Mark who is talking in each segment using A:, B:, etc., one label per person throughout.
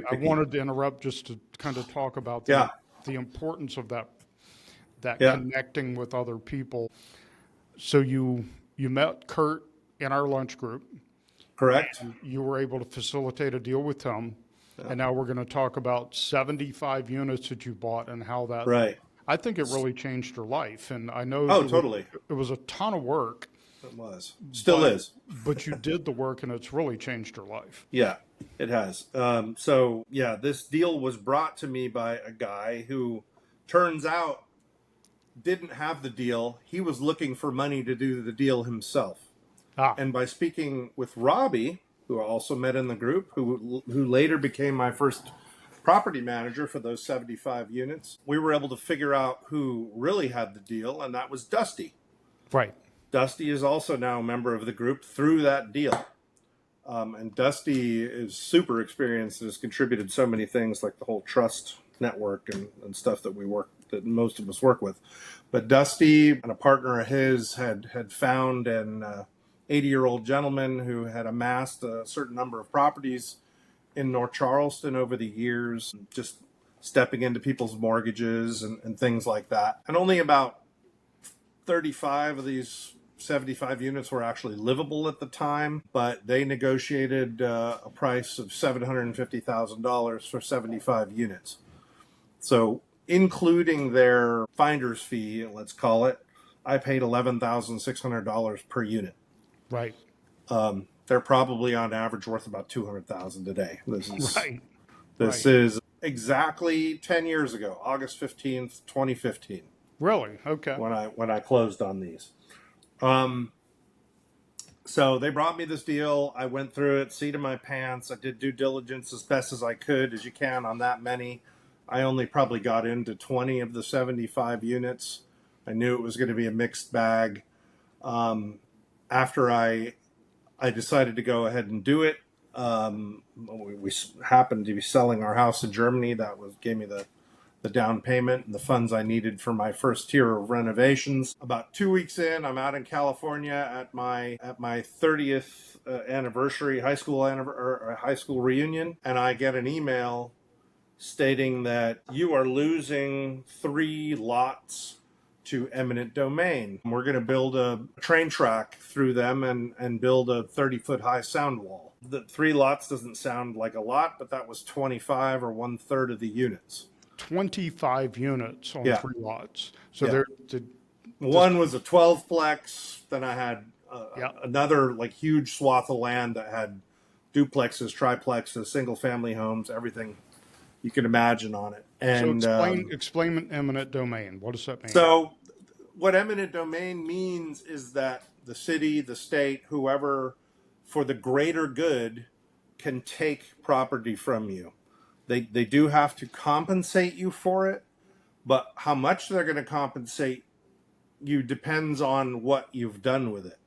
A: be
B: I
A: picky.
B: wanted to interrupt just to kind of talk about
A: Yeah.
B: the importance of that
A: Yeah.
B: connecting with other people. So you met Kurt in our lunch group.
A: Correct.
B: You were able to facilitate a deal with him. And now we're going to talk about 75 units that you bought and how that,
A: Right.
B: I think it really changed your life. And I know
A: Oh, totally.
B: it was a ton of work,
A: It was. Still
B: but,
A: is.
B: but you did the work and it's really changed your life.
A: Yeah, it has. So yeah, this deal was brought to me by a guy who turns out didn't have the deal. He was looking for money to do the deal himself.
B: Ah,
A: And by speaking with Robbie, who I also met in the group, who later became my first property manager for those 75 units, we were able to figure out who really had the deal, and that was Dusty.
B: right.
A: Dusty is also now a member of the group through that deal. And Dusty is super experienced and has contributed so many things like the whole trust network and stuff that most of us work with. But Dusty and a partner of his had found an 80-year-old gentleman who had amassed a certain number of properties in North Charleston over the years, just stepping into people's mortgages and things like that. And only about 35 of these 75 units were actually livable at the time, but they negotiated a price of $750,000 for 75 units. So, including their finder's fee, let's call it, I paid $11,600 per unit.
B: Right.
A: They're probably on average worth about $200,000 today. This
B: Right.
A: is exactly 10 years ago, August 15th, 2015.
B: Really? Okay.
A: When I closed on these. So they brought me this deal. I went through it, seat of my pants. I did due diligence as best as I could, as you can on that many. I only probably got into 20 of the 75 units. I knew it was going to be a mixed bag. After I decided to go ahead and do it, we happened to be selling our house in Germany. That gave me the down payment and the funds I needed for my first tier of renovations. About 2 weeks in, I'm out in California at my 30th anniversary, high school reunion, and I get an email stating that you are losing 3 lots to eminent domain. We're going to build a train track through them and build a 30-foot high sound wall. The 3 lots doesn't sound like a lot, but that was 25 or 1/3 of the units.
B: 25 units on 3 lots. So
A: one was a 12-plex. Then I had
B: yeah.
A: another like huge swath of land that had duplexes, triplexes, single-family homes, everything you can imagine on it. And
B: so explain eminent domain. What does that mean?
A: So what eminent domain means is that the city, the state, whoever, for the greater good, can take property from you. They do have to compensate you for it, but how much they're going to compensate you depends on what you've done with it.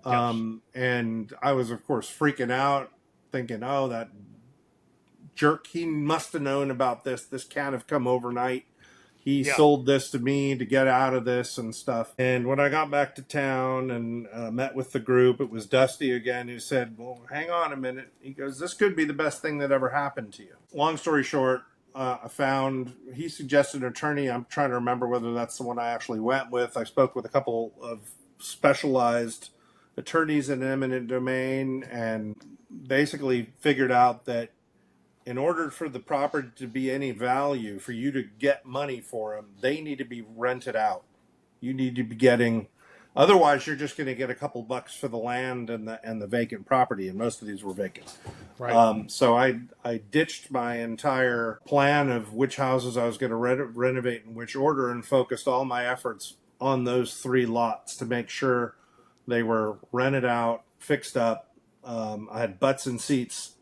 B: Yes.
A: And I was, of course, freaking out, thinking, oh, that jerk, he must have known about this. This can't have come overnight. He sold this to me to get out of this and stuff. And when I got back to town and met with the group, it was Dusty again who said, well, hang on a minute. He goes, this could be the best thing that ever happened to you. Long story short, he suggested an attorney. I'm trying to remember whether that's the one I actually went with. I spoke with a couple of specialized attorneys in eminent domain and basically figured out that in order for the property to be any value, for you to get money for them, they need to be rented out. You need to be getting, otherwise you're just going to get a couple bucks for the land and the vacant property, and most of these were vacant.
B: Right.
A: So I ditched my entire plan of which houses I was going to renovate in which order and focused all my efforts on those 3 lots to make sure they were rented out, fixed up. I had butts and seats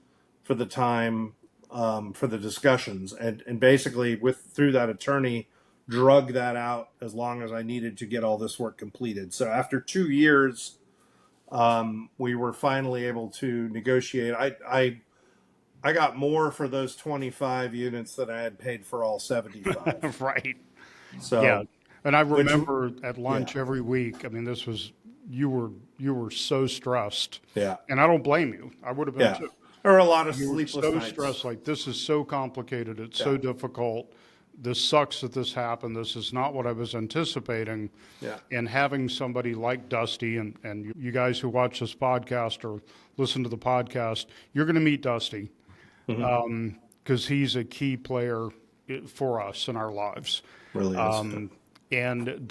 A: for the time. For the discussions and basically through that attorney drug that out as long as I needed to get all this work completed. So after 2 years, we were finally able to negotiate. I got more for those 25 units than I had paid for all 75.
B: Right.
A: So
B: yeah. And I remember at lunch every week. I mean, you were so stressed.
A: Yeah.
B: And I don't blame you. I would have been too.
A: There were a lot of
B: You were
A: sleepless
B: so
A: nights.
B: stressed, like, this is so complicated, it's so
A: Yeah.
B: difficult, this sucks that this happened, this is not what I was anticipating.
A: Yeah.
B: And having somebody like Dusty, and you guys who watch this podcast or listen to the podcast, you're going to meet Dusty, because he's a key player for us in our lives.
A: Really is.
B: And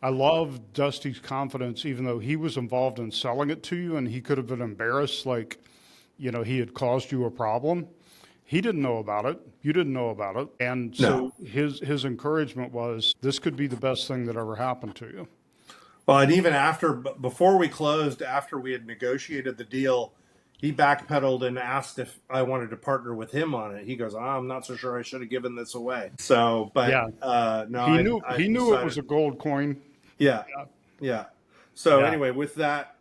B: I love Dusty's confidence, even though he was involved in selling it to you and he could have been embarrassed, like, he had caused you a problem. He didn't know about it. You didn't know about it. And so his encouragement was, this could be the best thing that ever happened to you.
A: Well, and even before we closed, after we had negotiated the deal, he backpedaled and asked if I wanted to partner with him on it. He goes, I'm not so sure I should have given this away. So, but no,
B: he knew it was a gold coin.
A: Yeah. So anyway, with that,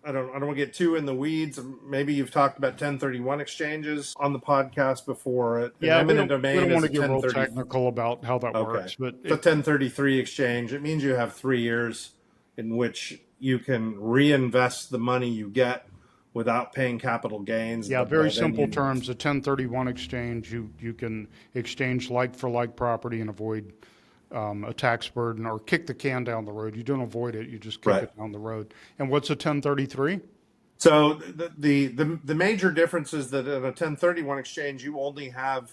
A: I don't want to get too in the weeds. Maybe you've talked about 1031 exchanges on the podcast before.
B: Eminent domain. We don't want to get real technical about how that works, but
A: it's a 1033 exchange. It means you have 3 years in which you can reinvest the money you get without paying capital gains.
B: Yeah, very simple terms. A 1031 exchange, you can exchange like for like property and avoid a tax burden or kick the can down the road. You don't avoid it, you just kick it down the road. And what's a 1033?
A: So the major difference is that in a 1031 exchange, you only have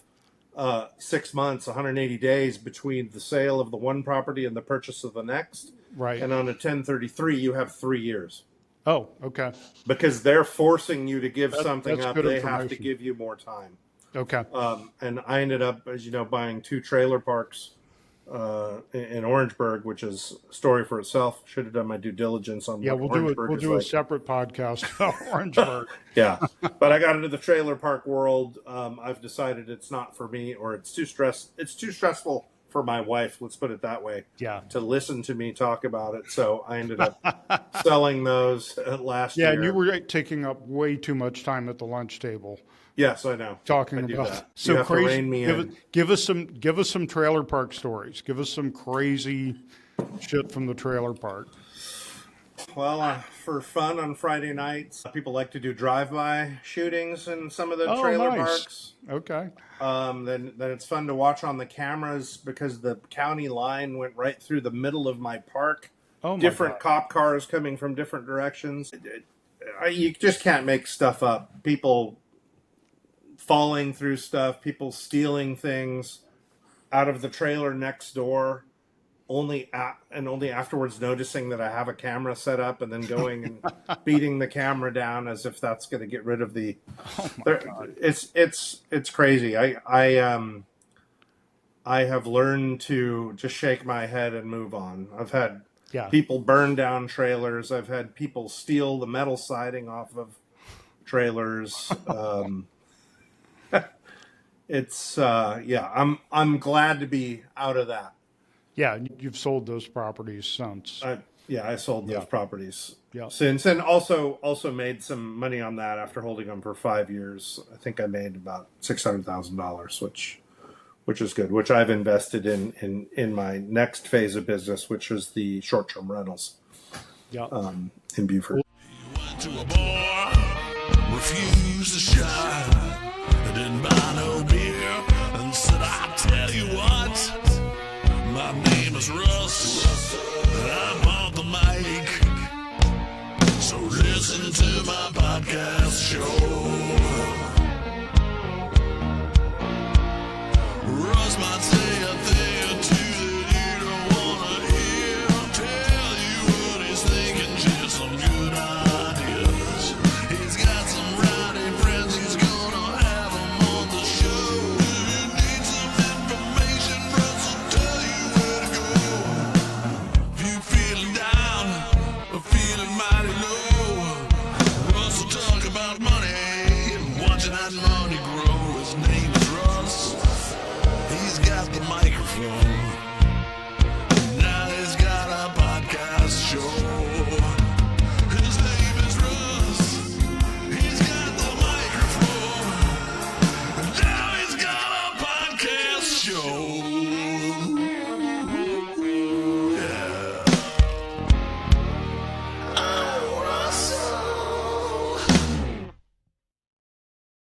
A: 6 months, 180 days between the sale of the one property and the purchase of the next.
B: Right.
A: And on a 1033, you have 3 years.
B: Oh, okay.
A: Because they're forcing you to give something up. They have to give you more time.
B: Okay.
A: And I ended up, as you know, buying 2 trailer parks in Orangeburg, which is a story for itself. Should have done my due diligence on.
B: Yeah, we'll do a separate podcast about Orangeburg.
A: Yeah, but I got into the trailer park world. I've decided it's not for me, or it's too stressful for my wife. Let's put it that way.
B: Yeah.
A: To listen to me talk about it, so I ended up selling those last year.
B: Yeah, and you were taking up way too much time at the lunch table.
A: Yes, I know.
B: Talking about
A: that.
B: So crazy. Give us some trailer park stories. Give us some crazy shit from the trailer park.
A: Well, for fun on Friday nights, people like to do drive-by shootings in some of the trailer parks.
B: Okay.
A: Then it's fun to watch on the cameras because the county line went right through the middle of my park.
B: Oh my
A: different
B: God.
A: Cop cars coming from different directions. You just can't make stuff up. People falling through stuff, people stealing things out of the trailer next door, only afterwards noticing that I have a camera set up and then going and beating the camera down as if that's going to get rid of the.
B: Oh my God.
A: It's crazy. I have learned to just shake my head and move on. I've had people burn down trailers. I've had people steal the metal siding off of trailers. I'm glad to be out of that.
B: Yeah, you've sold those properties since.
A: I sold those properties
B: Yeah.
A: since, and also made some money on that after holding them for 5 years. I think I made about $600,000, which is good. Which I've invested in my next phase of business, which is the short-term rentals.
B: Yeah.
A: In Beaufort.
C: You went to a bar, refused to shine. Didn't buy no beer and said, I'll tell you what, my name is Russ, and I'm on the mic, so listen to my podcast show. Russ might say a thing or two that you don't want to hear, tell you what he's thinking, just some good ideas. He's got some rowdy friends, he's gonna have them on the show. You need some information, Russ will tell you where to go. If you feeling down or feeling mighty low, Russ will talk about money and watching that money grow. His name is Russ, he's got the microphone.